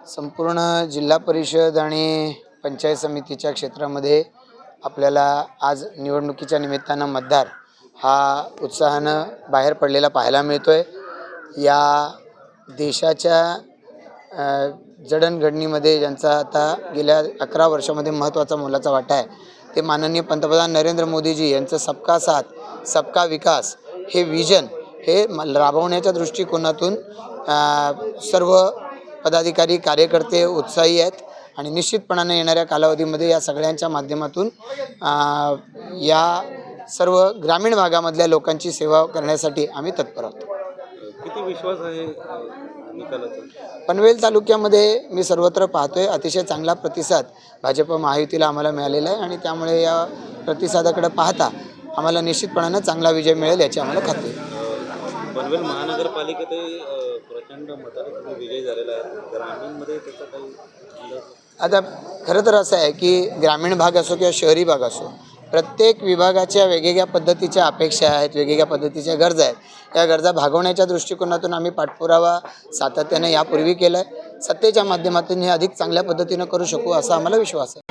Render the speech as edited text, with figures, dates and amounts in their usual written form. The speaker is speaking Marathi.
संपूर्ण जिल्हा परिषद आणि पंचायत समितीच्या क्षेत्रामध्ये आपल्याला आज निवडणुकीच्या निमित्तानं मतदार हा उत्साहानं बाहेर पडलेला पाहायला मिळतोय। या देशाच्या जडणघडणीमध्ये ज्यांचा आता गेल्या 11 वर्षामध्ये महत्त्वाचा मोलाचा वाटा आहे ते माननीय पंतप्रधान नरेंद्र मोदीजी यांचं सबका साथ सबका विकास हे विजन हे राबवण्याच्या दृष्टिकोनातून सर्व पदाधिकारी कार्यकर्ते उत्साही आहेत आणि निश्चितपणाने येणाऱ्या कालावधीमध्ये या सगळ्यांच्या माध्यमातून या सर्व ग्रामीण भागामधल्या लोकांची सेवा करण्यासाठी आम्ही तत्पर आहोत। किती विश्वास आहे निकालाचा? पनवेल तालुक्यामध्ये मी सर्वत्र पाहतोय अतिशय चांगला प्रतिसाद भाजप महायुतीला आम्हाला मिळालेला आहे आणि त्यामुळे या प्रतिसादाकडे पाहता आम्हाला निश्चितपणाने चांगला विजय मिळेल याची आम्हाला खात्री आहे। पनवेल महानगरपालिकेत प्रचंड मताने विजय झालेला आहे, ग्रामीणमध्ये त्याचा काही अंदाज? आता खरं तर असं आहे की ग्रामीण भाग असो किंवा शहरी भाग असो, प्रत्येक विभागाच्या वेगवेगळ्या पद्धतीच्या अपेक्षा आहेत, वेगवेगळ्या पद्धतीच्या गरजा आहेत। या गरजा भागवण्याच्या दृष्टिकोनातून आम्ही पाठपुरावा सातत्याने यापूर्वी केला आहे। सत्तेच्या माध्यमातून हे अधिक चांगल्या पद्धतीनं करू शकू असा आम्हाला विश्वास आहे।